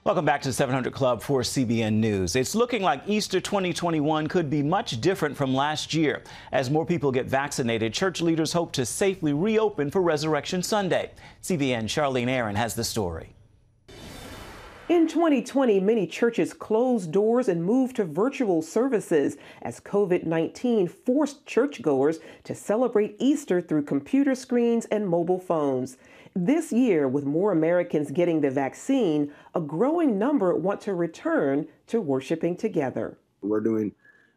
Welcome back to the 700 Club for CBN News. It's looking like Easter 2021 could be much different from last year. As more people get vaccinated, church leaders hope to safely reopen for Resurrection Sunday. CBN Charlene Aaron has the story. In 2020, many churches closed doors and moved to virtual services as COVID-19 forced churchgoers to celebrate Easter through computer screens and mobile phones. This year, with more Americans getting the vaccine, a growing number want to return to worshiping together. We're doing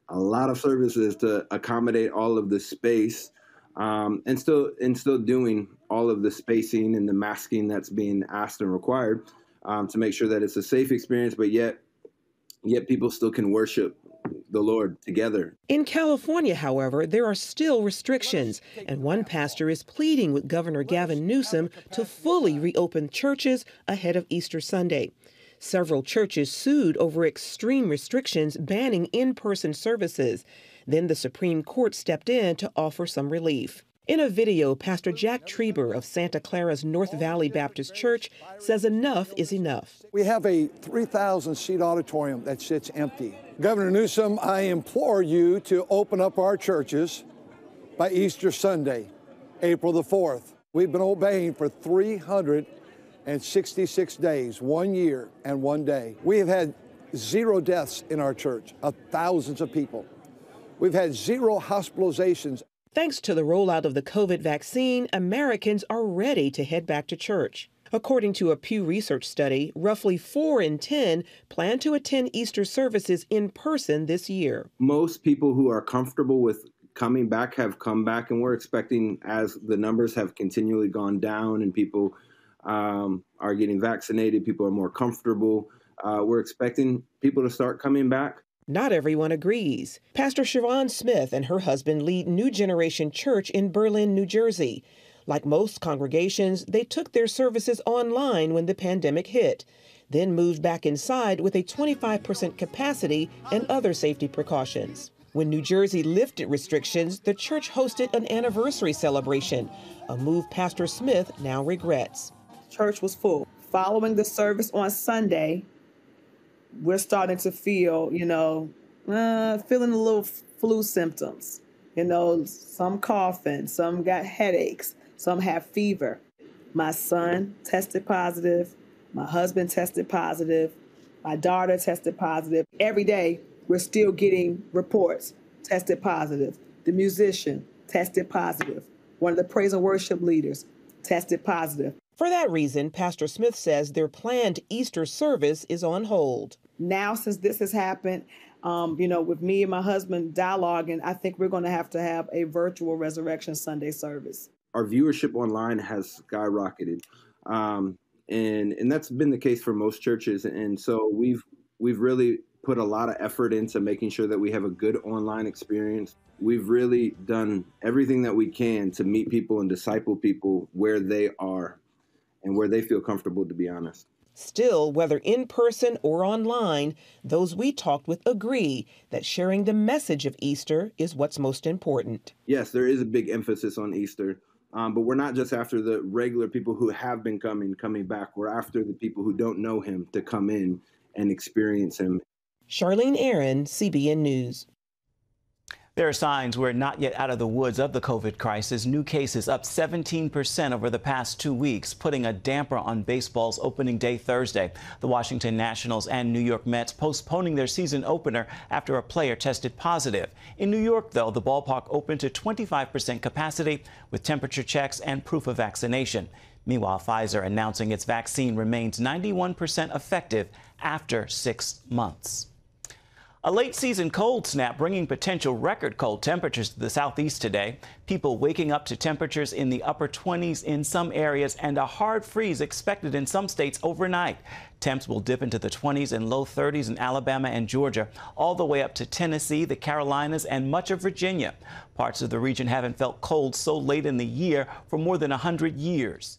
a lot of services to accommodate all of the space and still doing all of the spacing and the masking that's being asked and required to make sure that it's a safe experience, but yet people still can worship the Lord together. In California, however, there are still restrictions, and one pastor is pleading with Governor Gavin Newsom to fully reopen churches ahead of Easter Sunday. Several churches sued over extreme restrictions banning in-person services. Then the Supreme Court stepped in to offer some relief. In a video, Pastor Jack Trieber of Santa Clara's North Valley Baptist Church says enough is enough. We have a 3,000-seat auditorium that sits empty. Governor Newsom, I implore you to open up our churches by Easter Sunday, April the 4th. We've been obeying for 366 days, 1 year and 1 day. We have had 0 deaths in our church of thousands of people. We've had 0 hospitalizations. Thanks to the rollout of the COVID vaccine, Americans are ready to head back to church. According to a Pew Research study, roughly 4 in 10 plan to attend Easter services in person this year. Most people who are comfortable with coming back have come back, and we're expecting, as the numbers have continually gone down and people are getting vaccinated, people are more comfortable, we're expecting people to start coming back. Not everyone agrees. Pastor Siobhan Smith and her husband lead New Generation Church in Berlin, New Jersey. Like most congregations, they took their services online when the pandemic hit, then moved back inside with a 25% capacity and other safety precautions. When New Jersey lifted restrictions, the church hosted an anniversary celebration, a move Pastor Smith now regrets. Church was full. Following the service on Sunday, we're starting to feel, feeling a little flu symptoms. Some coughing, some got headaches, some have fever. My son tested positive. My husband tested positive. My daughter tested positive. Every day, we're still getting reports, tested positive. The musician tested positive. One of the praise and worship leaders tested positive. For that reason, Pastor Smith says their planned Easter service is on hold. Now, since this has happened, with me and my husband dialoguing, I think we're going to have a virtual Resurrection Sunday service. Our viewership online has skyrocketed, and that's been the case for most churches. And so we've really put a lot of effort into making sure that we have a good online experience. We've really done everything that we can to meet people and disciple people where they are and where they feel comfortable, to be honest. Still, whether in person or online, those we talked with agree that sharing the message of Easter is what's most important. Yes, there is a big emphasis on Easter, but we're not just after the regular people who have been coming back. We're after the people who don't know him to come in and experience him. Charlene Aaron, CBN News. There are signs we're not yet out of the woods of the COVID crisis. New cases up 17% over the past 2 weeks, putting a damper on baseball's opening day Thursday. The Washington Nationals and New York Mets postponing their season opener after a player tested positive. In New York, though, the ballpark opened to 25% capacity with temperature checks and proof of vaccination. Meanwhile, Pfizer announcing its vaccine remains 91% effective after 6 months. A late-season cold snap bringing potential record cold temperatures to the southeast today. People waking up to temperatures in the upper 20s in some areas and a hard freeze expected in some states overnight. Temps will dip into the 20s and low 30s in Alabama and Georgia, all the way up to Tennessee, the Carolinas, and much of Virginia. Parts of the region haven't felt cold so late in the year for more than 100 years.